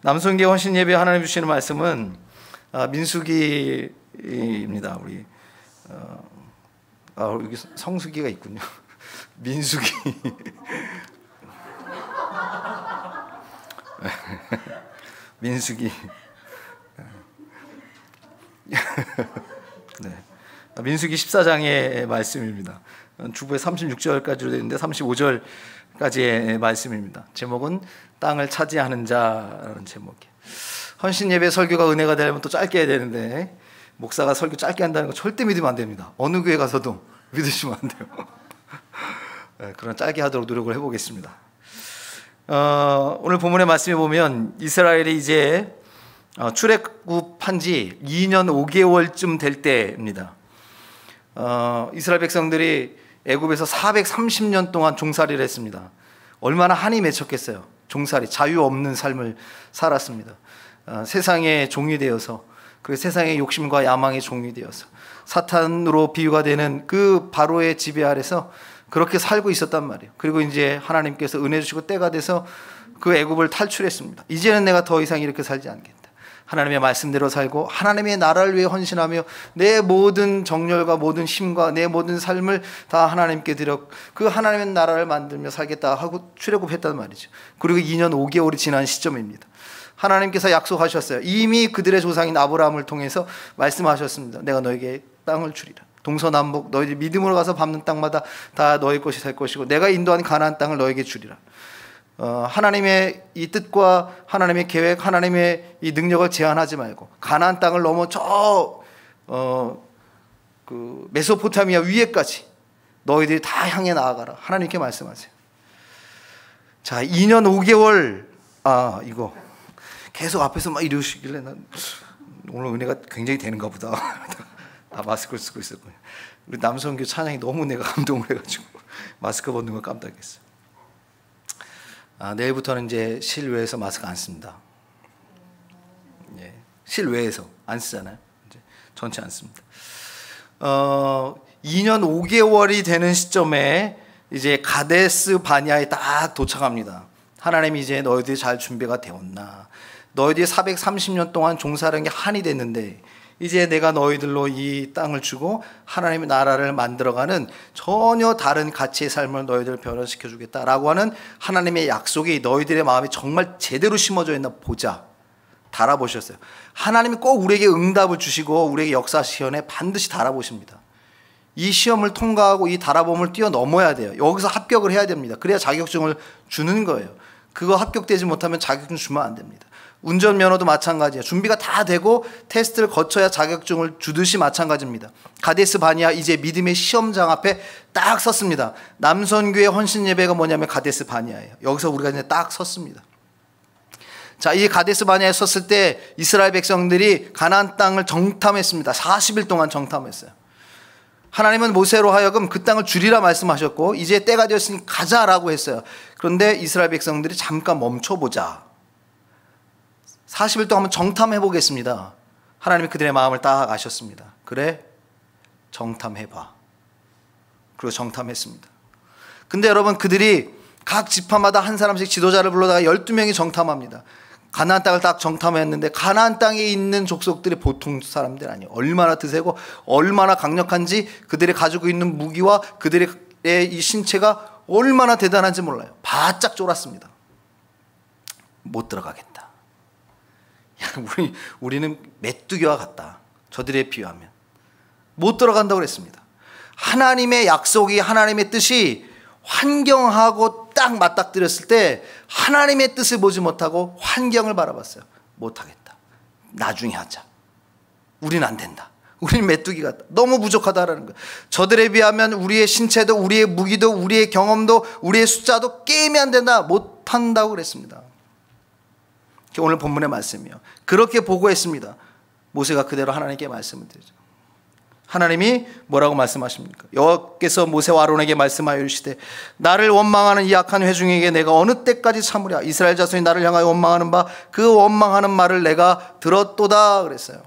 남성계 헌신 예배 하나님 주시는 말씀은 민수기입니다. 우리 여기 성수기가 있군요. 민수기. 민수기. 네. 민수기 14장의 말씀입니다. 주부에 36절까지로 되는데 35절까지의 말씀입니다. 제목은 땅을 차지하는 자라는 제목이에요. 헌신 예배 설교가 은혜가 되려면 또 짧게 해야 되는데 목사가 설교 짧게 한다는 거 절대 믿으면 안 됩니다. 어느 교회 가서도 믿으시면 안 돼요. 네, 그런 짧게 하도록 노력을 해보겠습니다. 오늘 본문의 말씀에 보면 이스라엘이 이제 출애굽한 지 2년 5개월쯤 될 때입니다. 이스라엘 백성들이 애굽에서 430년 동안 종살이를 했습니다. 얼마나 한이 맺혔겠어요. 종살이, 자유 없는 삶을 살았습니다. 세상의 종이 되어서, 그리고 세상의 욕심과 야망의 종이 되어서 사탄으로 비유가 되는 그 바로의 지배 아래서 그렇게 살고 있었단 말이에요. 그리고 이제 하나님께서 은혜 주시고 때가 돼서 그 애굽을 탈출했습니다. 이제는 내가 더 이상 이렇게 살지 않겠다. 하나님의 말씀대로 살고 하나님의 나라를 위해 헌신하며 내 모든 정열과 모든 힘과 내 모든 삶을 다 하나님께 드려 그 하나님의 나라를 만들며 살겠다 하고 출애굽했단 말이죠. 그리고 2년 5개월이 지난 시점입니다. 하나님께서 약속하셨어요. 이미 그들의 조상인 아브라함을 통해서 말씀하셨습니다. 내가 너에게 땅을 주리라. 동서남북 너희들이 믿음으로 가서 밟는 땅마다 다 너희 것이 될 것이고 내가 인도한 가나안 땅을 너에게 주리라. 하나님의 이 뜻과 하나님의 계획, 하나님의 이 능력을 제한하지 말고 가나안 땅을 넘어 그 메소포타미아 위에까지 너희들이 다 향해 나아가라. 하나님께 말씀하세요. 자, 2년 5개월 이거 계속 앞에서 막 이러시길래 난 오늘 은혜가 굉장히 되는가 보다. 마스크를 쓰고 있었고요. 우리 남성교 찬양이 너무 내가 감동을 해가지고 마스크 벗는 걸 깜빡했어요. 내일부터는 이제 실외에서 마스크 안 씁니다. 예, 실외에서 안 쓰잖아요. 이제 전체 안 씁니다. 2년 5개월이 되는 시점에 이제 가데스 바니아에 딱 도착합니다. 하나님이 이제 너희들이 잘 준비가 되었나? 너희들이 430년 동안 종살이한 게 한이 됐는데 이제 내가 너희들로 이 땅을 주고 하나님의 나라를 만들어가는 전혀 다른 가치의 삶을 너희들 변화시켜 주겠다라고 하는 하나님의 약속이 너희들의 마음에 정말 제대로 심어져 있나 보자. 달아보셨어요. 하나님이 꼭 우리에게 응답을 주시고 우리에게 역사 시험에 반드시 달아보십니다. 이 시험을 통과하고 이 달아봄을 뛰어넘어야 돼요. 여기서 합격을 해야 됩니다. 그래야 자격증을 주는 거예요. 그거 합격되지 못하면 자격증 주면 안 됩니다. 운전면허도 마찬가지예요. 준비가 다 되고 테스트를 거쳐야 자격증을 주듯이 마찬가지입니다. 가데스 바니아 이제 믿음의 시험장 앞에 딱 섰습니다. 남선교회 헌신 예배가 뭐냐면 가데스 바니아예요. 여기서 우리가 이제 딱 섰습니다. 자, 이 가데스 바니아에 섰을 때 이스라엘 백성들이 가나안 땅을 정탐했습니다. 40일 동안 정탐했어요. 하나님은 모세로 하여금 그 땅을 주리라 말씀하셨고 이제 때가 되었으니 가자라고 했어요. 그런데 이스라엘 백성들이 잠깐 멈춰보자. 40일 동안 한번 정탐해 보겠습니다. 하나님이 그들의 마음을 딱 아셨습니다. 그래, 정탐해봐. 그리고 정탐했습니다. 근데 여러분, 그들이 각 지파마다 한 사람씩 지도자를 불러다가 12명이 정탐합니다. 가나안 땅을 딱 정탐했는데 가나안 땅에 있는 족속들이 보통 사람들 아니에요. 얼마나 드세고 얼마나 강력한지, 그들이 가지고 있는 무기와 그들의 이 신체가 얼마나 대단한지 몰라요. 바짝 쫄았습니다. 못 들어가겠다. 우리는 메뚜기와 같다. 저들에 비유하면 못 들어간다고 그랬습니다. 하나님의 약속이, 하나님의 뜻이 환경하고 딱 맞닥뜨렸을 때 하나님의 뜻을 보지 못하고 환경을 바라봤어요. 못하겠다. 나중에 하자. 우린 안 된다. 우린 메뚜기 같다. 너무 부족하다라는 거예요. 저들에 비하면 우리의 신체도, 우리의 무기도, 우리의 경험도, 우리의 숫자도 게임이 안 된다. 못한다고 그랬습니다. 오늘 본문의 말씀이요. 그렇게 보고했습니다. 모세가 그대로 하나님께 말씀을 드리죠. 하나님이 뭐라고 말씀하십니까? 여호와께서 모세와 아론에게 말씀하여 이르시되 나를 원망하는 이 악한 회중에게 내가 어느 때까지 참으랴? 이스라엘 자손이 나를 향하여 원망하는 바 그 원망하는 말을 내가 들었도다 그랬어요.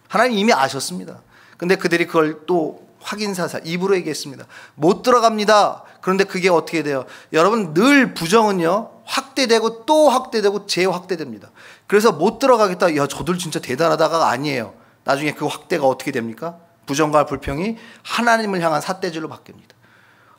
하나님 이미 아셨습니다. 근데 그들이 그걸 또 확인사살 입으로 얘기했습니다. 못 들어갑니다. 그런데 그게 어떻게 돼요? 여러분, 늘 부정은요 확대되고 또 확대되고 재확대됩니다. 그래서 못 들어가겠다. 야, 저들 진짜 대단하다가 아니에요. 나중에 그 확대가 어떻게 됩니까? 부정과 불평이 하나님을 향한 삿대질로 바뀝니다.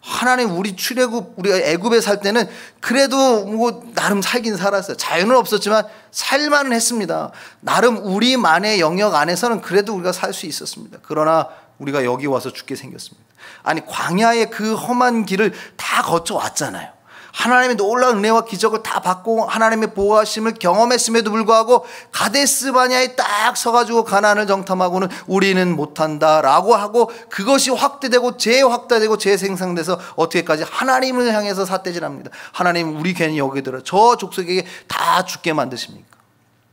하나님, 우리 출애굽, 우리가 애굽에 살 때는 그래도 뭐 나름 살긴 살았어요. 자유는 없었지만 살만은 했습니다. 나름 우리만의 영역 안에서는 그래도 우리가 살 수 있었습니다. 그러나 우리가 여기 와서 죽게 생겼습니다. 아니, 광야의 그 험한 길을 다 거쳐왔잖아요. 하나님의 놀라운 은혜와 기적을 다 받고 하나님의 보호하심을 경험했음에도 불구하고 가데스 바냐에 딱 서가지고 가나안을 정탐하고는 우리는 못한다라고 하고, 그것이 확대되고 재확대되고 재생산돼서 어떻게까지 하나님을 향해서 삿대질합니다. 하나님, 우리 괜히 여기 들어 저 족속에게 다 죽게 만드십니까?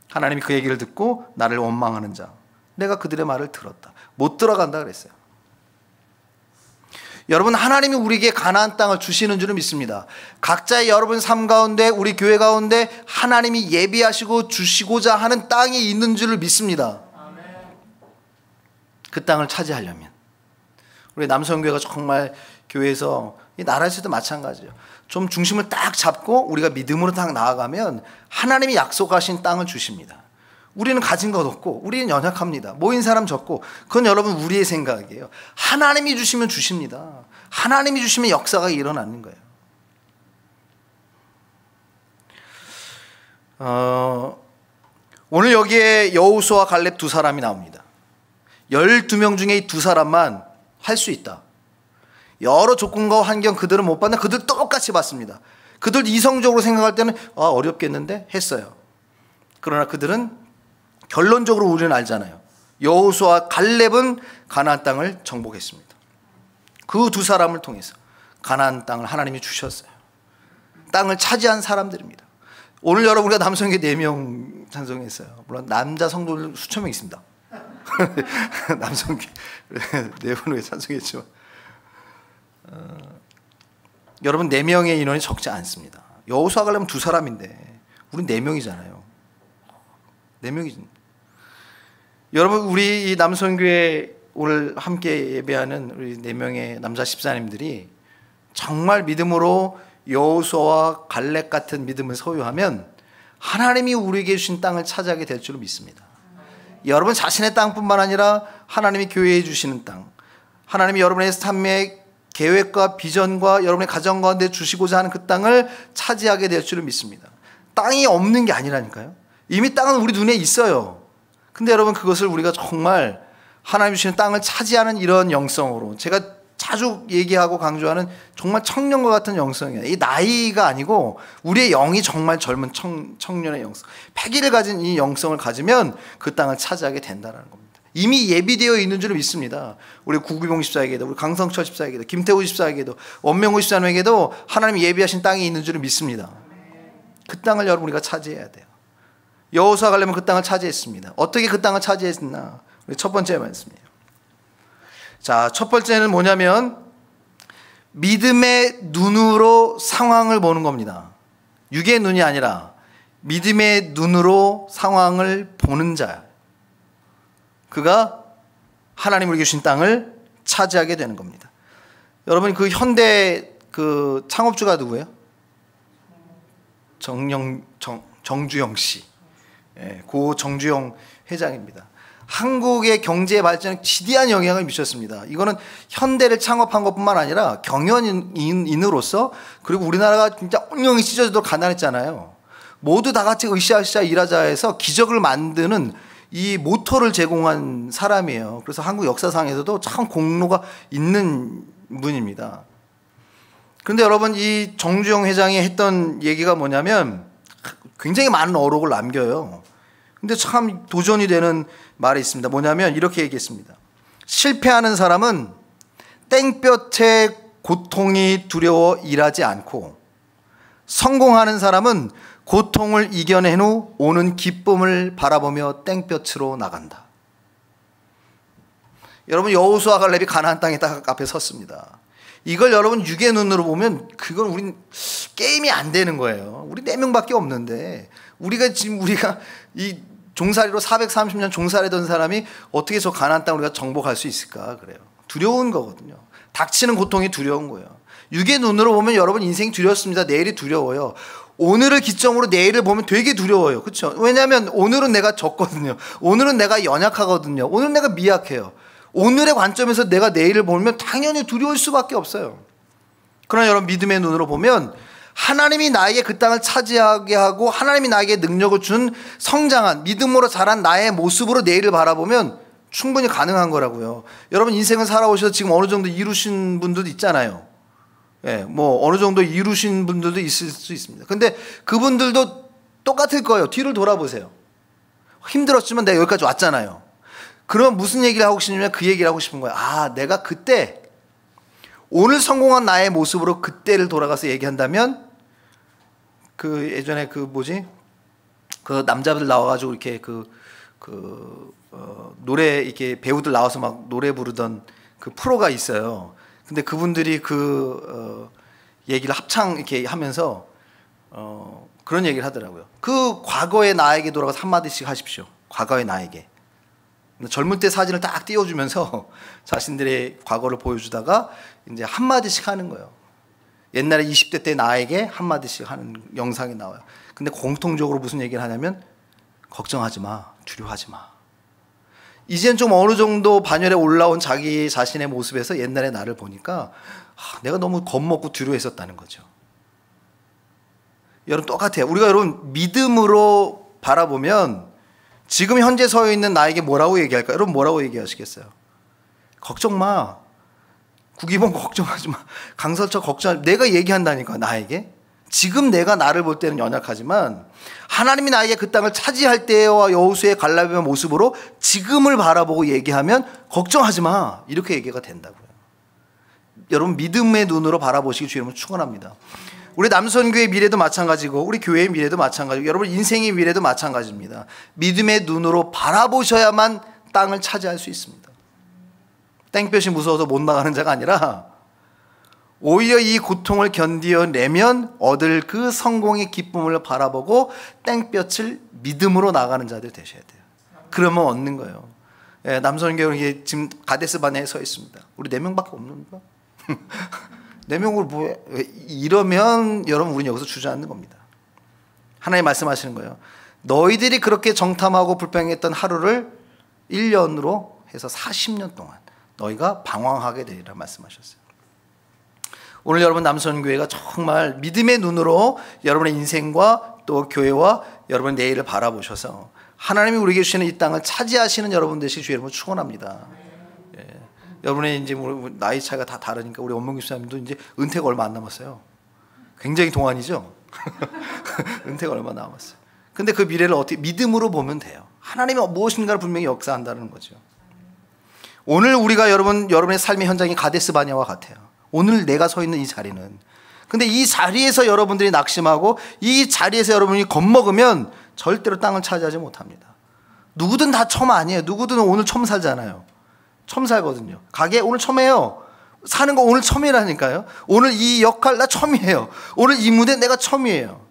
하나님이 그 얘기를 듣고 나를 원망하는 자, 내가 그들의 말을 들었다. 못 들어간다 그랬어요. 여러분, 하나님이 우리에게 가나안 땅을 주시는 줄은 믿습니다. 각자의 여러분 삶 가운데, 우리 교회 가운데 하나님이 예비하시고 주시고자 하는 땅이 있는 줄을 믿습니다. 그 땅을 차지하려면 우리 남성교회가 정말 교회에서, 이 나라에서도 마찬가지예요. 좀 중심을 딱 잡고 우리가 믿음으로 딱 나아가면 하나님이 약속하신 땅을 주십니다. 우리는 가진 것 없고 우리는 연약합니다. 모인 사람 적고, 그건 여러분 우리의 생각이에요. 하나님이 주시면 주십니다. 하나님이 주시면 역사가 일어나는 거예요. 오늘 여기에 여호수아와 갈렙 두 사람이 나옵니다. 12명 중에 이 두 사람만 할 수 있다. 여러 조건과 환경 그들은 못 받는다. 그들 똑같이 받습니다. 그들 이성적으로 생각할 때는 어렵겠는데 했어요. 그러나 그들은 결론적으로 우리는 알잖아요. 여호수아와 갈렙은 가나안 땅을 정복했습니다. 그 두 사람을 통해서 가나안 땅을 하나님이 주셨어요. 땅을 차지한 사람들입니다. 오늘 여러분, 우리가 남성교회 4명 찬송했어요. 물론 남자 성도들 수천 명 있습니다. 남성교회 4분의 찬송했지만 여러분, 4명의 인원이 적지 않습니다. 여호수아 갈렙은 두 사람인데 우린 4명이잖아요. 4명이지. 여러분, 우리 이 남성교회 오늘 함께 예배하는 우리 4명의 남자 집사님들이 정말 믿음으로 여호수아와 갈렙 같은 믿음을 소유하면 하나님이 우리에게 주신 땅을 차지하게 될 줄 믿습니다. 여러분 자신의 땅뿐만 아니라 하나님이 교회에 주시는 땅, 하나님이 여러분의 삶의 계획과 비전과 여러분의 가정 가운데 주시고자 하는 그 땅을 차지하게 될 줄 믿습니다. 땅이 없는 게 아니라니까요. 이미 땅은 우리 눈에 있어요. 근데 여러분, 그것을 우리가 정말 하나님 주시는 땅을 차지하는 이런 영성으로, 제가 자주 얘기하고 강조하는 정말 청년과 같은 영성이에요. 이 나이가 아니고 우리의 영이 정말 젊은 청년의 영성, 패기를 가진 이 영성을 가지면 그 땅을 차지하게 된다는 겁니다. 이미 예비되어 있는 줄 믿습니다. 우리 구기봉 집사에게도, 우리 강성철 집사에게도, 김태우 집사에게도, 원명호 집사님에게도 하나님이 예비하신 땅이 있는 줄 믿습니다. 그 땅을 여러분 우리가 차지해야 돼요. 여호수아 갈렙은 그 땅을 차지했습니다. 어떻게 그 땅을 차지했나? 우리 첫 번째 말씀이에요. 자, 첫 번째는 뭐냐면 믿음의 눈으로 상황을 보는 겁니다. 육의 눈이 아니라 믿음의 눈으로 상황을 보는 자, 그가 하나님 우리에게 주신 땅을 차지하게 되는 겁니다. 여러분, 그 현대 그 창업주가 누구예요? 정주영 씨. 고 정주영 회장입니다. 한국의 경제 발전에 지대한 영향을 미쳤습니다. 이거는 현대를 창업한 것뿐만 아니라 경영인으로서, 그리고 우리나라가 진짜 운영이 찢어지도록 가난했잖아요. 모두 다 같이 으쌰으쌰 일하자 해서 기적을 만드는 이 모토를 제공한 사람이에요. 그래서 한국 역사상에서도 참 공로가 있는 분입니다. 그런데 여러분, 이 정주영 회장이 했던 얘기가 뭐냐면 굉장히 많은 어록을 남겨요. 근데 참 도전이 되는 말이 있습니다. 뭐냐면 이렇게 얘기했습니다. 실패하는 사람은 땡볕에 고통이 두려워 일하지 않고, 성공하는 사람은 고통을 이겨낸 후 오는 기쁨을 바라보며 땡볕으로 나간다. 여러분, 여호수아 갈렙이 가나안 땅에 딱 앞에 섰습니다. 이걸 여러분 육의 눈으로 보면 그건 우린 게임이 안 되는 거예요. 우리 4명밖에 없는데 우리가 이 종살이로 430년 종살이던 사람이 어떻게 저 가나안 땅을 우리가 정복할 수 있을까 그래요. 두려운 거거든요. 닥치는 고통이 두려운 거예요. 육의 눈으로 보면 여러분 인생이 두렵습니다. 내일이 두려워요. 오늘을 기점으로 내일을 보면 되게 두려워요. 그렇죠? 왜냐하면 오늘은 내가 졌거든요. 오늘은 내가 연약하거든요. 오늘은 내가 미약해요. 오늘의 관점에서 내가 내일을 보면 당연히 두려울 수밖에 없어요. 그러나 여러분, 믿음의 눈으로 보면 하나님이 나에게 그 땅을 차지하게 하고 하나님이 나에게 능력을 준 성장한 믿음으로 자란 나의 모습으로 내일을 바라보면 충분히 가능한 거라고요. 여러분, 인생을 살아오셔서 지금 어느 정도 이루신 분들도 있잖아요. 예, 뭐 어느 정도 이루신 분들도 있을 수 있습니다. 근데 그분들도 똑같을 거예요. 뒤를 돌아보세요. 힘들었지만 내가 여기까지 왔잖아요. 그럼 무슨 얘기를 하고 싶냐면 그 얘기를 하고 싶은 거예요. 아, 내가 그때 오늘 성공한 나의 모습으로 그때를 돌아가서 얘기한다면 그 예전에 그 남자들 나와가지고 이렇게 노래 이렇게 배우들 나와서 막 노래 부르던 그 프로가 있어요. 근데 그분들이 얘기를 합창 이렇게 하면서 그런 얘기를 하더라고요. 그 과거의 나에게 돌아가서 한마디씩 하십시오. 과거의 나에게. 젊을 때 사진을 딱 띄워주면서 자신들의 과거를 보여주다가 이제 한마디씩 하는 거예요. 옛날에 20대 때 나에게 한마디씩 하는 영상이 나와요. 근데 공통적으로 무슨 얘기를 하냐면 걱정하지 마, 두려워하지 마. 이젠 좀 어느 정도 반열에 올라온 자기 자신의 모습에서 옛날의 나를 보니까 내가 너무 겁먹고 두려워했었다는 거죠. 여러분, 똑같아요. 우리가 여러분 믿음으로 바라보면 지금 현재 서 있는 나에게 뭐라고 얘기할까요? 여러분, 뭐라고 얘기하시겠어요? 걱정 마. 구기봉 걱정하지 마. 강설철 걱정하지 마. 내가 얘기한다니까, 나에게. 지금 내가 나를 볼 때는 연약하지만 하나님이 나에게 그 땅을 차지할 때와 여호수의 갈라비의 모습으로 지금을 바라보고 얘기하면 걱정하지 마. 이렇게 얘기가 된다고요. 여러분, 믿음의 눈으로 바라보시기 주님은 축원합니다. 우리 남선교의 미래도 마찬가지고 우리 교회의 미래도 마찬가지고 여러분 인생의 미래도 마찬가지입니다. 믿음의 눈으로 바라보셔야만 땅을 차지할 수 있습니다. 땡볕이 무서워서 못 나가는 자가 아니라 오히려 이 고통을 견디어내면 얻을 그 성공의 기쁨을 바라보고 땡볕을 믿음으로 나가는 자들 되셔야 돼요. 그러면 얻는 거예요. 예, 남선교회 지금 가데스 바네에 서 있습니다. 우리 4명밖에 없는가? 4명으로 뭐해? 이러면 여러분, 우리는 여기서 주저앉는 겁니다. 하나님 말씀하시는 거예요. 너희들이 그렇게 정탐하고 불평했던 하루를 1년으로 해서 40년 동안 너희가 방황하게 되리라 말씀하셨어요. 오늘 여러분, 남선교회가 정말 믿음의 눈으로 여러분의 인생과 또 교회와 여러분의 내일을 바라보셔서 하나님이 우리에게 주시는 이 땅을 차지하시는 여러분 되시기 주의 이름으로 축원합니다. 예. 여러분의 이제 나이 차이가 다 다르니까 우리 원문 교수님도 이제 은퇴가 얼마 안 남았어요. 굉장히 동안이죠. 은퇴가 얼마 남았어요. 근데 그 미래를 어떻게 믿음으로 보면 돼요. 하나님이 무엇인가를 분명히 역사한다는 거죠. 오늘 우리가 여러분의 삶의 현장이 가데스 바네아와 같아요. 오늘 내가 서 있는 이 자리는. 근데 이 자리에서 여러분들이 낙심하고 이 자리에서 여러분이 겁먹으면 절대로 땅을 차지하지 못합니다. 누구든 다 처음 아니에요. 누구든 오늘 처음 살잖아요. 처음 살거든요. 가게 오늘 처음 해요. 사는 거 오늘 처음이라니까요. 오늘 이 역할 나 처음이에요. 오늘 이 무대 내가 처음이에요.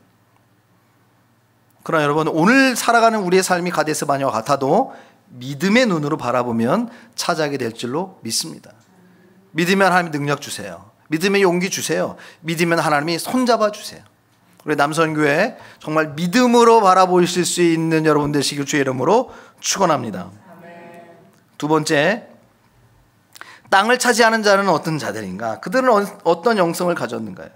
그러나 여러분, 오늘 살아가는 우리의 삶이 가데스 바네아와 같아도 믿음의 눈으로 바라보면 차지하게 될 줄로 믿습니다. 믿으면 하나님이 능력 주세요. 믿음의 용기 주세요. 믿으면 하나님이 손잡아 주세요. 우리 남선교회 정말 믿음으로 바라보실 수 있는 여러분 되시길 주의 이름으로 축원합니다. 두 번째, 땅을 차지하는 자는 어떤 자들인가? 그들은 어떤 영성을 가졌는가요?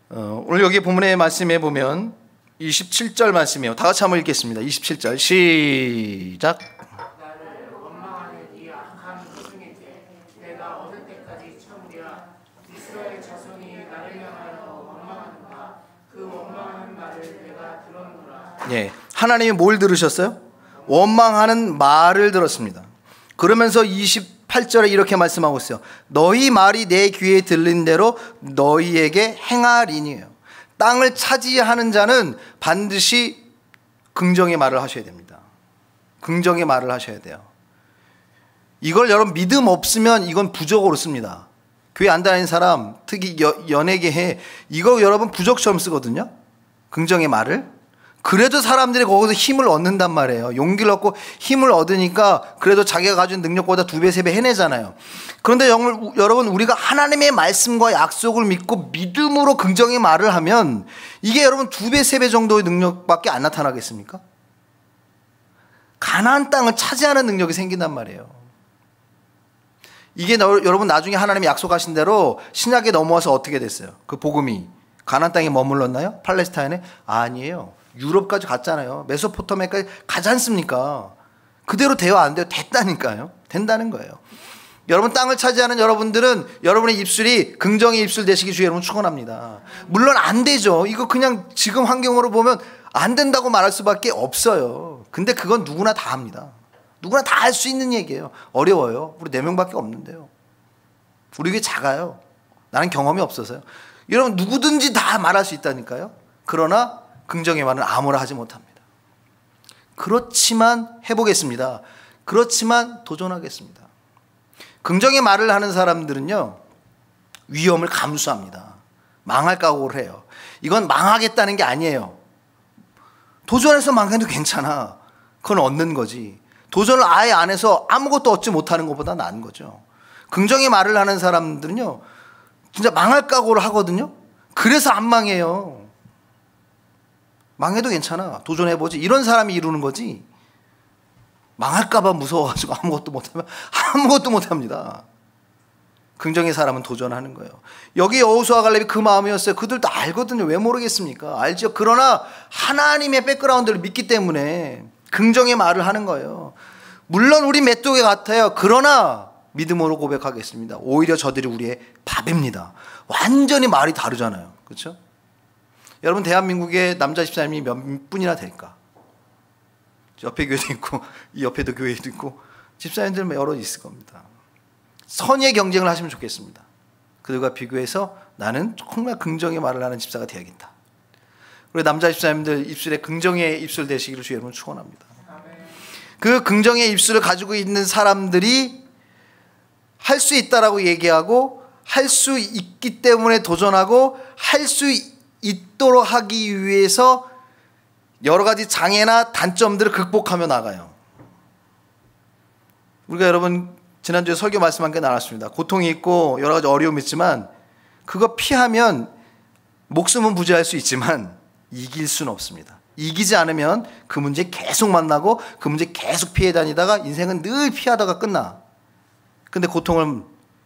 오늘 여기 본문의 말씀에 보면 27절 말씀이에요. 다 같이 한번 읽겠습니다. 27절 시작. 예, 하나님이 뭘 들으셨어요? 원망하는 말을 들었습니다. 그러면서 28절에 이렇게 말씀하고 있어요. 너희 말이 내 귀에 들린 대로 너희에게 행하리니요. 땅을 차지하는 자는 반드시 긍정의 말을 하셔야 됩니다. 긍정의 말을 하셔야 돼요. 이걸 여러분 믿음 없으면 이건 부적으로 씁니다. 교회 안 다니는 사람, 특히 연예계에 이거 여러분 부적처럼 쓰거든요. 긍정의 말을. 그래도 사람들이 거기서 힘을 얻는단 말이에요. 용기를 얻고 힘을 얻으니까 그래도 자기가 가진 능력보다 2배, 3배 해내잖아요. 그런데 여러분, 우리가 하나님의 말씀과 약속을 믿고 믿음으로 긍정의 말을 하면 이게 여러분 2배, 3배 정도의 능력밖에 안 나타나겠습니까? 가나안 땅을 차지하는 능력이 생긴단 말이에요. 이게 여러분 나중에 하나님이 약속하신 대로 신약에 넘어와서 어떻게 됐어요? 그 복음이 가나안 땅에 머물렀나요? 팔레스타인에? 아니에요. 유럽까지 갔잖아요. 메소포타미아까지 가지 않습니까? 그대로 돼요, 안 돼요? 됐다니까요. 된다는 거예요. 여러분 땅을 차지하는 여러분들은 여러분의 입술이 긍정의 입술 되시기 주의 여러분 축원합니다. 물론 안 되죠. 이거 그냥 지금 환경으로 보면 안 된다고 말할 수밖에 없어요. 근데 그건 누구나 다 합니다. 누구나 다 할 수 있는 얘기예요. 어려워요. 우리 4명밖에 없는데요. 우리 교회 작아요. 나는 경험이 없어서요. 여러분 누구든지 다 말할 수 있다니까요. 그러나 긍정의 말은 아무나 하지 못합니다. 그렇지만 해보겠습니다. 그렇지만 도전하겠습니다. 긍정의 말을 하는 사람들은요, 위험을 감수합니다. 망할 각오를 해요. 이건 망하겠다는 게 아니에요. 도전해서 망해도 괜찮아. 그건 얻는 거지. 도전을 아예 안 해서 아무것도 얻지 못하는 것보다 나은 거죠. 긍정의 말을 하는 사람들은요, 진짜 망할 각오를 하거든요. 그래서 안 망해요. 망해도 괜찮아. 도전해보지. 이런 사람이 이루는 거지. 망할까봐 무서워가지고 아무것도 못하면 아무것도 못합니다. 긍정의 사람은 도전하는 거예요. 여기 여호수아 갈렙이 그 마음이었어요. 그들도 알거든요. 왜 모르겠습니까? 알죠. 그러나 하나님의 백그라운드를 믿기 때문에 긍정의 말을 하는 거예요. 물론 우리 메뚜기 같아요. 그러나 믿음으로 고백하겠습니다. 오히려 저들이 우리의 밥입니다. 완전히 말이 다르잖아요. 그렇죠? 여러분 대한민국에 남자 집사님이 몇 분이나 될까? 옆에 교회도 있고 이 옆에도 교회도 있고 집사님들 여러 있을 겁니다. 선의의 경쟁을 하시면 좋겠습니다. 그들과 비교해서 나는 정말 긍정의 말을 하는 집사가 되어야겠다. 우리 남자 집사님들 입술에 긍정의 입술 되시기를 주의 이름으로 축원합니다. 그 긍정의 입술을 가지고 있는 사람들이 할 수 있다라고 얘기하고 할 수 있기 때문에 도전하고 할 수 있도록 하기 위해서 여러 가지 장애나 단점들을 극복하며 나가요. 우리가 여러분 지난주에 설교 말씀한 게 나눴습니다. 고통이 있고 여러 가지 어려움이 있지만 그거 피하면 목숨은 부지할 수 있지만 이길 수는 없습니다. 이기지 않으면 그 문제 계속 만나고 그 문제 계속 피해 다니다가 인생은 늘 피하다가 끝나. 근데 고통을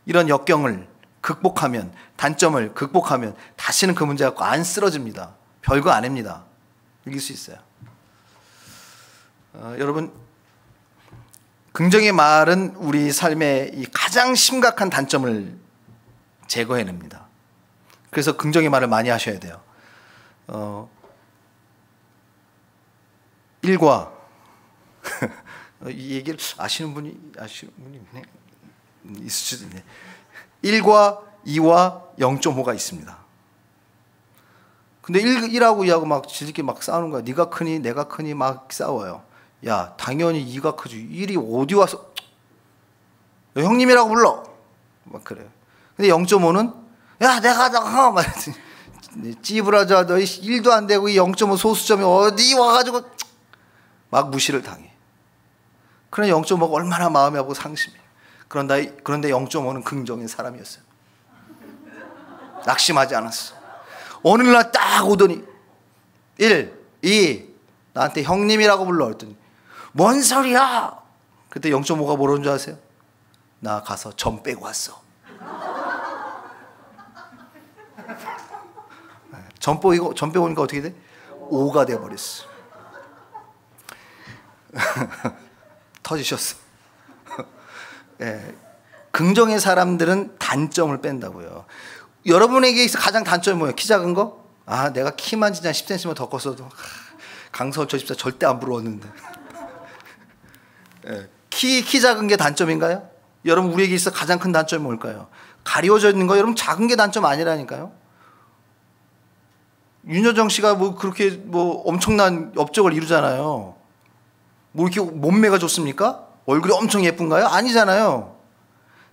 이런 역경을 극복하면 단점을 극복하면 다시는 그 문제 갖고 안 쓰러집니다. 별거 아닙니다. 이길 수 있어요. 여러분 긍정의 말은 우리 삶의 이 가장 심각한 단점을 제거해냅니다. 그래서 긍정의 말을 많이 하셔야 돼요. 일과 이 얘기를 아시는 분이 있을 수도 있네. 1과 2와 0.5가 있습니다. 근데 1하고 2하고 막 지들끼리 막 싸우는 거야. 네가 크니 내가 크니 막 싸워요. 야 당연히 2가 크지. 1이 어디 와서 너 형님이라고 불러 막 그래요. 근데 0.5는 야 내가 막 말했더니 찌부라져 너 1도 안 되고 이 0.5 소수점이 어디 와가지고 막 무시를 당해. 그러나 0.5가 얼마나 마음이 아프고 상심해요. 그런데 0.5는 긍정의 사람이었어요. 낙심하지 않았어. 어느 날 딱 오더니 1, 2 나한테 형님이라고 불러 그랬더니 뭔 소리야? 그때 0.5가 뭐라는 줄 아세요? 나 가서 점 빼고 왔어. 점 빼고 오니까 어떻게 돼? 5가 돼버렸어. 터지셨어. 예, 긍정의 사람들은 단점을 뺀다고요. 여러분에게 있어 가장 단점이 뭐예요? 키 작은 거? 아 내가 키만 진짜 10cm만 더 컸어도 강서철 집사 절대 안 부러웠는데. 예, 키 작은 게 단점인가요? 여러분 우리에게 있어 가장 큰 단점이 뭘까요? 가려져 있는 거. 여러분 작은 게 단점 아니라니까요. 윤여정 씨가 뭐 그렇게 뭐 엄청난 업적을 이루잖아요. 뭐 이렇게 몸매가 좋습니까? 얼굴이 엄청 예쁜가요? 아니잖아요.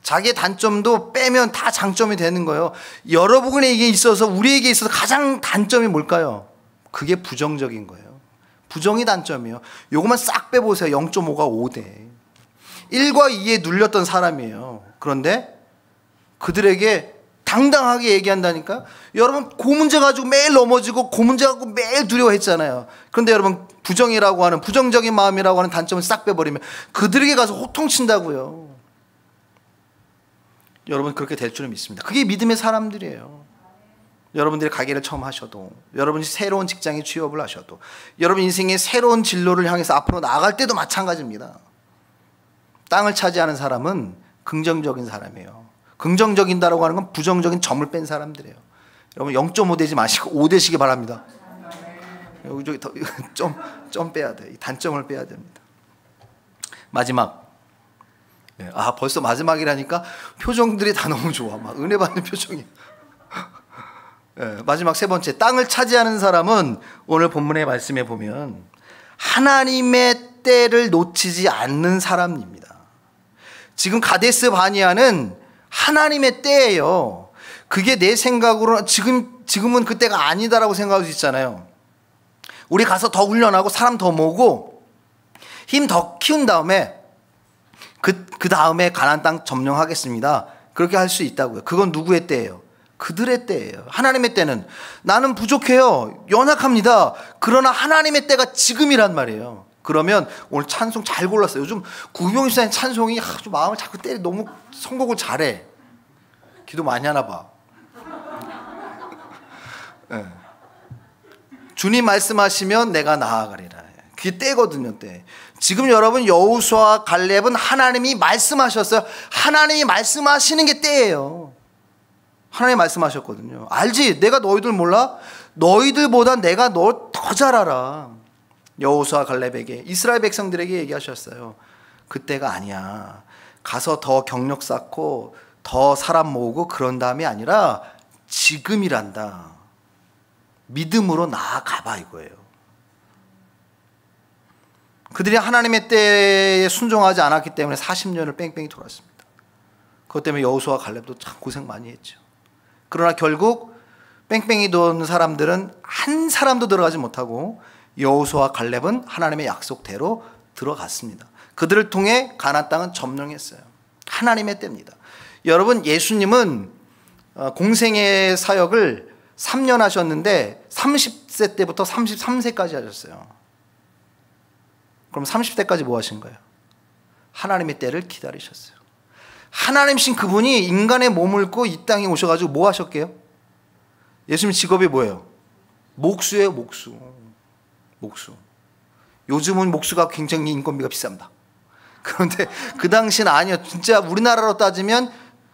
자기의 단점도 빼면 다 장점이 되는 거예요. 여러분에게 있어서 우리에게 있어서 가장 단점이 뭘까요? 그게 부정적인 거예요. 부정이 단점이에요. 요것만 싹 빼보세요. 0.5가 5대. 1과 2에 눌렸던 사람이에요. 그런데 그들에게 당당하게 얘기한다니까. 여러분 그 문제 가지고 매일 넘어지고 그 문제 가지고 매일 두려워했잖아요. 그런데 여러분 부정이라고 하는 부정적인 마음이라고 하는 단점을 싹 빼버리면 그들에게 가서 호통친다고요. 여러분 그렇게 될 줄은 믿습니다. 그게 믿음의 사람들이에요. 여러분들이 가게를 처음 하셔도, 여러분이 새로운 직장에 취업을 하셔도, 여러분 인생의 새로운 진로를 향해서 앞으로 나아갈 때도 마찬가지입니다. 땅을 차지하는 사람은 긍정적인 사람이에요. 긍정적인다라고 하는 건 부정적인 점을 뺀 사람들이에요. 여러분 0.5 되지 마시고 5 되시기 바랍니다. 여기 좀 빼야 돼. 이 단점을 빼야 됩니다. 마지막. 벌써 마지막이라니까 표정들이 다 너무 좋아. 막 은혜 받는 표정이. 마지막 세 번째. 땅을 차지하는 사람은 오늘 본문의 말씀에 보면 하나님의 때를 놓치지 않는 사람입니다. 지금 가데스 바니아는 하나님의 때예요. 그게 내 생각으로는 지금은 그 때가 아니다라고 생각할 수 있잖아요. 우리 가서 더 훈련하고 사람 더 모으고 힘 더 키운 다음에 그 다음에 가나안 땅 점령하겠습니다. 그렇게 할 수 있다고요. 그건 누구의 때예요? 그들의 때예요. 하나님의 때는 나는 부족해요. 연약합니다. 그러나 하나님의 때가 지금이란 말이에요. 그러면 오늘 찬송 잘 골랐어요. 요즘 구병입사님 찬송이 아주 마음을 자꾸 때려. 너무 선곡을 잘해. 기도 많이 하나 봐. 네. 주님 말씀하시면 내가 나아가리라. 그게 때거든요. 때. 지금 여러분 여호수아와 갈렙은 하나님이 말씀하셨어요. 하나님이 말씀하시는 게 때예요. 하나님이 말씀하셨거든요. 알지? 내가 너희들 몰라? 너희들보다 내가 너 더 잘 알아. 여호수아 갈렙에게, 이스라엘 백성들에게 얘기하셨어요. 그때가 아니야. 가서 더 경력 쌓고 더 사람 모으고 그런 다음이 아니라 지금이란다. 믿음으로 나아가봐 이거예요. 그들이 하나님의 때에 순종하지 않았기 때문에 40년을 뺑뺑이 돌았습니다. 그것 때문에 여호수아와 갈렙도 참 고생 많이 했죠. 그러나 결국 뺑뺑이 도는 사람들은 한 사람도 들어가지 못하고 여호수아와 갈렙은 하나님의 약속대로 들어갔습니다. 그들을 통해 가나안 땅은 점령했어요. 하나님의 때입니다. 여러분 예수님은 공생의 사역을 3년 하셨는데 30세 때부터 33세까지 하셨어요. 그럼 30대까지 뭐 하신 거예요? 하나님의 때를 기다리셨어요. 하나님신 그분이 인간의 몸을 입고 이 땅에 오셔가지고 뭐 하셨게요? 예수님 직업이 뭐예요? 목수예요. 목수. 요즘은 목수가 굉장히 인건비가 비쌉니다. 그런데 그 당시는 아니요. 진짜 우리나라로 따지면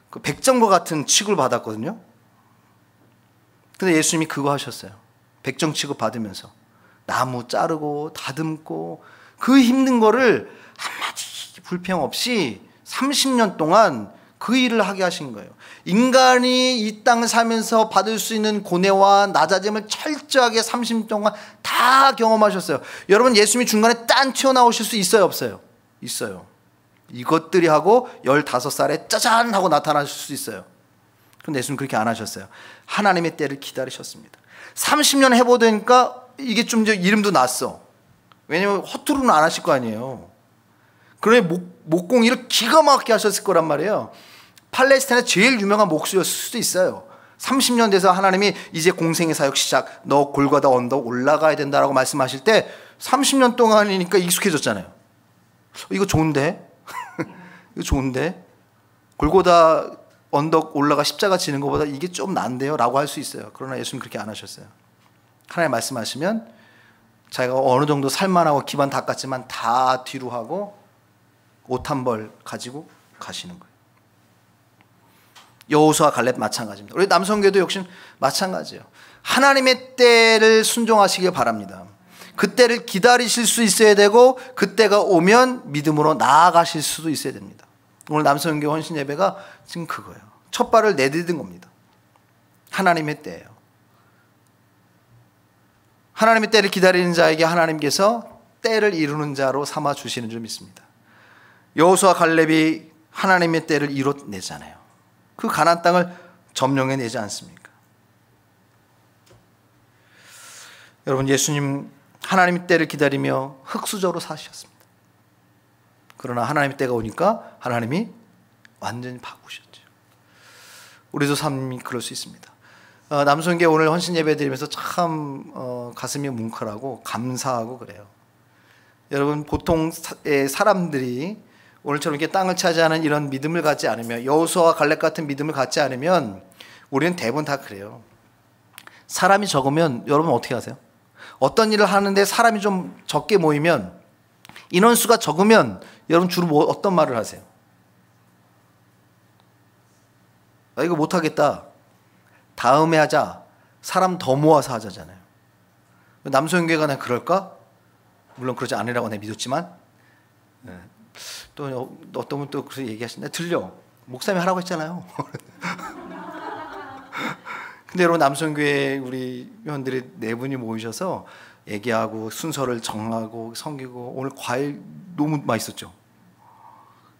그 백정과 같은 취급을 받았거든요. 근데 예수님이 그거 하셨어요. 백정 취급 받으면서 나무 자르고 다듬고 그 힘든 거를 한마디 불평 없이 30년 동안 그 일을 하게 하신 거예요. 인간이 이 땅을 살면서 받을 수 있는 고뇌와 낮아짐을 철저하게 30년 동안 다 경험하셨어요. 여러분 예수님이 중간에 딴 튀어나오실 수 있어요 없어요? 있어요. 이것들이 하고 15살에 짜잔 하고 나타나실 수 있어요. 그런데 예수님 그렇게 안 하셨어요. 하나님의 때를 기다리셨습니다. 30년 해보니까 이게 좀 이름도 났어. 왜냐면 허투루는 안 하실 거 아니에요. 그러니 목공일을 기가 막히게 하셨을 거란 말이에요. 팔레스타인의 제일 유명한 목수였을 수도 있어요. 30년 돼서 하나님이 이제 공생의 사역 시작, 너 골고다 언덕 올라가야 된다라고 말씀하실 때 30년 동안이니까 익숙해졌잖아요. 이거 좋은데? 이거 좋은데? 골고다 언덕 올라가 십자가 지는 것보다 이게 좀 난데요? 라고 할 수 있어요. 그러나 예수님 그렇게 안 하셨어요. 하나님 말씀하시면 자기가 어느 정도 살만하고 기반 닦았지만 다 뒤로 하고 옷 한 벌 가지고 가시는 거예요. 여호수아 갈렙 마찬가지입니다. 우리 남성교도 역시 마찬가지예요. 하나님의 때를 순종하시길 바랍니다. 그때를 기다리실 수 있어야 되고 그때가 오면 믿음으로 나아가실 수도 있어야 됩니다. 오늘 남성교 헌신 예배가 지금 그거예요. 첫 발을 내디딘 겁니다. 하나님의 때예요. 하나님의 때를 기다리는 자에게 하나님께서 때를 이루는 자로 삼아 주시는 줄 믿습니다. 여호수아 갈렙이 하나님의 때를 이뤄내잖아요. 그 가나안 땅을 점령해내지 않습니까? 여러분 예수님 하나님의 때를 기다리며 흙수저로 사셨습니다. 그러나 하나님의 때가 오니까 하나님이 완전히 바꾸셨죠. 우리도 삶이 그럴 수 있습니다. 남성교회 오늘 헌신 예배 드리면서 참 가슴이 뭉클하고 감사하고 그래요. 여러분, 보통 사람들이 오늘처럼 이렇게 땅을 차지하는 이런 믿음을 갖지 않으면, 여호수아와 갈렙 같은 믿음을 갖지 않으면 우리는 대부분 다 그래요. 사람이 적으면 여러분 어떻게 하세요? 어떤 일을 하는데 사람이 좀 적게 모이면, 인원수가 적으면 여러분 주로 어떤 말을 하세요? 이거 못하겠다, 다음에 하자, 사람 더 모아서 하자잖아요. 남소형교회가 나 그럴까? 물론 그러지 않으라고 내가 믿었지만, 또 어떤 분 또 그렇게 얘기하시는데, 들려, 목사님이 하라고 했잖아요. 근데 여러분, 남소형교회 우리 회원들이 4분이 모이셔서 얘기하고 순서를 정하고 섬기고, 오늘 과일 너무 맛있었죠.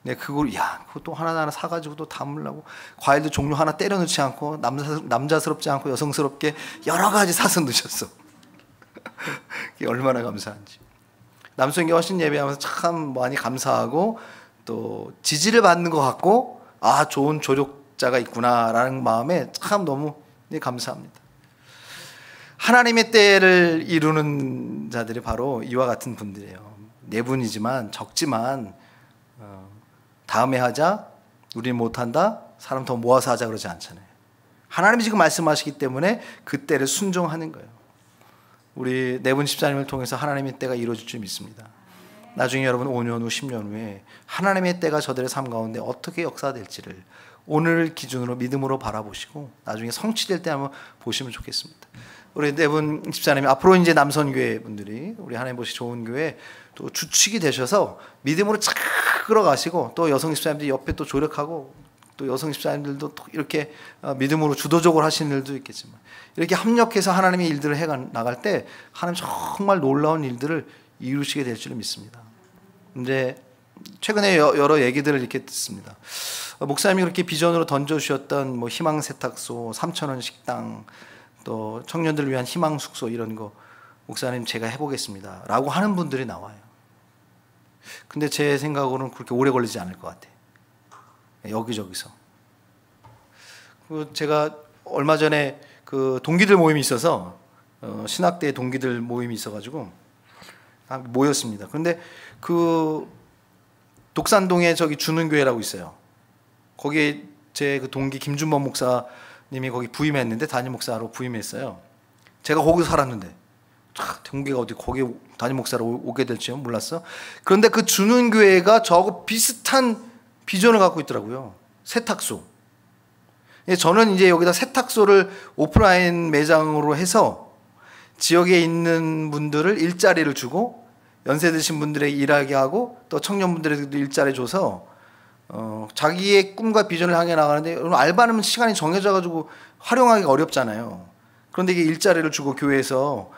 네, 그것도 하나하나 사가지고 또 담으려고, 과일도 종류 하나 때려 넣지 않고, 남자스럽지 않고 여성스럽게 여러 가지 사서 넣으셨어. 그게 얼마나 감사한지. 남성교회 헌신 예배하면서 참 많이 감사하고, 또 지지를 받는 것 같고, 아, 좋은 조력자가 있구나라는 마음에 참 너무 감사합니다. 하나님의 때를 이루는 자들이 바로 이와 같은 분들이에요. 4분이지만 적지만, 다음에 하자, 우리는 못한다, 사람 더 모아서 하자 그러지 않잖아요. 하나님이 지금 말씀하시기 때문에 그 때를 순종하는 거예요. 우리 4분 집사님을 통해서 하나님의 때가 이루어질 줄 믿습니다. 나중에 여러분 5년 후, 10년 후에 하나님의 때가 저들의 삶 가운데 어떻게 역사될지를 오늘 기준으로 믿음으로 바라보시고, 나중에 성취될 때 한번 보시면 좋겠습니다. 우리 4분 집사님이 앞으로 이제 남선교회 분들이 우리 하나님 보시 좋은 교회 또 주축이 되셔서 믿음으로 착 끌어가시고, 또 여성 집사님들이 옆에 또 조력하고, 또 여성 집사님들도 또 이렇게 믿음으로 주도적으로 하시는 일도 있겠지만, 이렇게 합력해서 하나님의 일들을 해 나갈 때 하나님 정말 놀라운 일들을 이루시게 될 줄 믿습니다. 이제 최근에 여러 얘기들을 이렇게 듣습니다. 목사님이 그렇게 비전으로 던져주셨던 뭐 희망 세탁소, 3,000원 식당, 또 청년들을 위한 희망 숙소, 이런 거 목사님 제가 해보겠습니다 라고 하는 분들이 나와요. 근데 제 생각으로는 그렇게 오래 걸리지 않을 것 같아요. 여기저기서. 제가 얼마 전에 그 동기들 모임이 있어서, 신학대 동기들 모임이 있어가지고 모였습니다. 그런데 그 독산동에 저기 주는교회라고 있어요. 거기에 제 그 동기 김준범 목사님이 거기 부임했는데, 담임 목사로 부임했어요. 제가 거기서 살았는데, 동기가 어디 거기 담임 목사로 오게 될지 몰랐어. 그런데 그 주는교회가 저하고 비슷한 비전을 갖고 있더라고요. 세탁소. 저는 이제 여기다 세탁소를 오프라인 매장으로 해서 지역에 있는 분들을 일자리를 주고, 연세 드신 분들에게 일하게 하고, 또 청년분들에게도 일자리 줘서 자기의 꿈과 비전을 향해 나가는데, 알바는 시간이 정해져 가지고 활용하기가 어렵잖아요. 그런데 이게 일자리를 주고 교회에서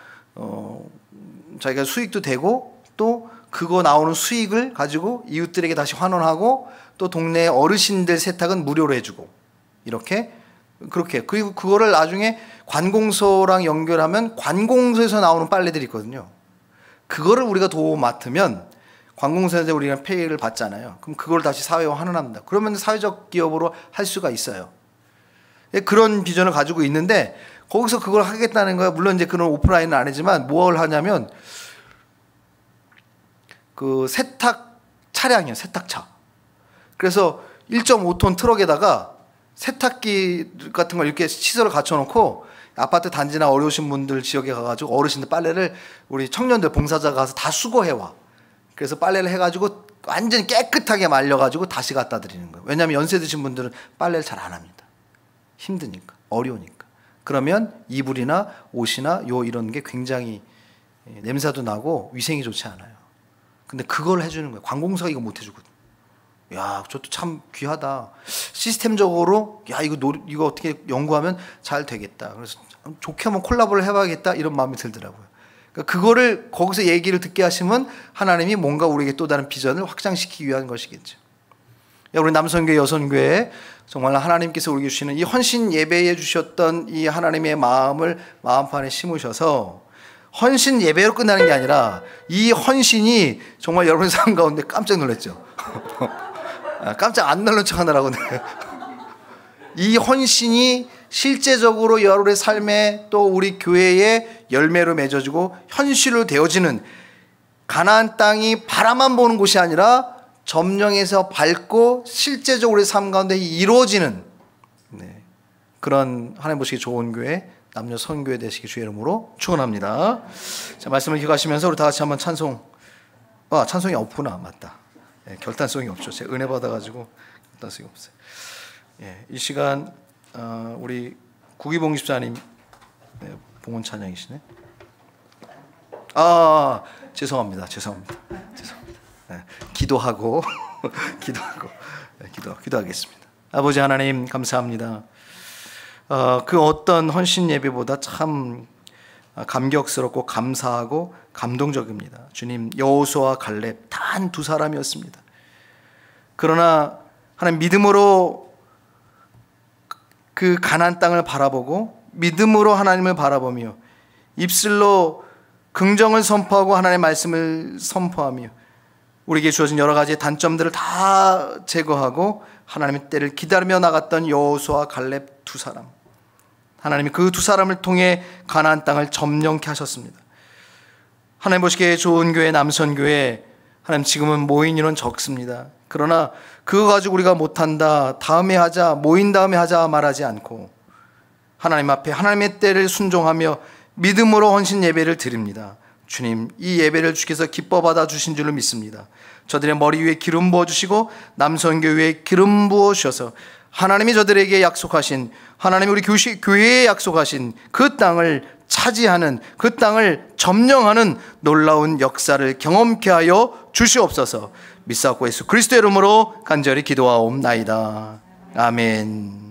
자기가 수익도 되고, 또 그거 나오는 수익을 가지고 이웃들에게 다시 환원하고, 또 동네 어르신들 세탁은 무료로 해주고, 그렇게. 그리고 그거를 나중에 관공서랑 연결하면 관공서에서 나오는 빨래들이 있거든요. 그거를 우리가 도움 맡으면 관공서에서 우리가 페이를 받잖아요. 그럼 그걸 다시 사회화 환원합니다. 그러면 사회적 기업으로 할 수가 있어요. 그런 비전을 가지고 있는데, 거기서 그걸 하겠다는 거야. 물론 이제 그런 오프라인은 아니지만, 뭘 하냐면 그 세탁 차량이에요. 세탁차. 그래서 1.5톤 트럭에다가 세탁기 같은 걸 이렇게 시설을 갖춰놓고, 아파트 단지나 어려우신 분들 지역에 가가지고 어르신들 빨래를 우리 청년들 봉사자 가서 다 수거해와. 그래서 빨래를 해가지고 완전히 깨끗하게 말려가지고 다시 갖다 드리는 거예요. 왜냐하면 연세 드신 분들은 빨래를 잘 안 합니다. 힘드니까, 어려우니까. 그러면 이불이나 옷이나 이런 게 굉장히 냄새도 나고 위생이 좋지 않아요. 근데 그걸 해주는 거예요. 관공서가 이거 못 해주거든. 야, 저도 참 귀하다. 시스템적으로, 야, 이거 어떻게 연구하면 잘 되겠다. 그래서 좋게 한번 콜라보를 해봐야겠다, 이런 마음이 들더라고요. 그러니까 그거를 거기서 얘기를 듣게 하시면 하나님이 뭔가 우리에게 또 다른 비전을 확장시키기 위한 것이겠죠. 우리 남선교회, 여선교회 정말 하나님께서 우리에게 주시는 이 헌신 예배에 주셨던 이 하나님의 마음을 마음판에 심으셔서, 헌신 예배로 끝나는 게 아니라 이 헌신이 정말 여러분의 삶 가운데 깜짝 놀랐죠. 깜짝 안 놀란 척 하느라고. 이 헌신이 실제적으로 여러분의 삶에 또 우리 교회의 열매로 맺어지고 현실로 되어지는, 가나안 땅이 바라만 보는 곳이 아니라 점령해서 밟고 실제적으로 우리 삶 가운데 이루어지는 그런 하나님 보시기 좋은 교회, 남녀 선교회 되시기 주의 이름으로 축원합니다. 자, 말씀을 기억하시면서 우리 다 같이 한번 찬송이 없구나. 맞다. 결단성이 없죠. 제가 은혜 받아가지고 결단성이 없어요. 이 시간 우리 구기봉 집사님 봉헌 찬양이시네. 죄송합니다. 기도하고 기도하겠습니다. 아버지 하나님 감사합니다. 그 어떤 헌신 예배보다 참 감격스럽고 감사하고 감동적입니다. 주님, 여호수아와 갈렙 단 두 사람이었습니다. 그러나 하나님 믿음으로 그 가나안 땅을 바라보고 믿음으로 하나님을 바라보며 입술로 긍정을 선포하고 하나님의 말씀을 선포하며 우리에게 주어진 여러 가지 단점들을 다 제거하고 하나님의 때를 기다리며 나갔던 여호수아와 갈렙 두 사람, 하나님이 그 두 사람을 통해 가나안 땅을 점령케 하셨습니다. 하나님 보시기에 좋은 교회, 남선교회, 하나님 지금은 모인 인원 적습니다. 그러나 그거 가지고 우리가 못한다, 다음에 하자, 모인 다음에 하자 말하지 않고 하나님 앞에 하나님의 때를 순종하며 믿음으로 헌신 예배를 드립니다. 주님, 이 예배를 주께서 기뻐 받아 주신 줄로 믿습니다. 저들의 머리 위에 기름 부어주시고 남선교회에 기름 부어주셔서 하나님이 저들에게 약속하신, 하나님이 우리 교회에 약속하신 그 땅을 차지하는, 그 땅을 점령하는 놀라운 역사를 경험케 하여 주시옵소서. 믿사옵고 예수 그리스도의 이름으로 간절히 기도하옵나이다. 아멘.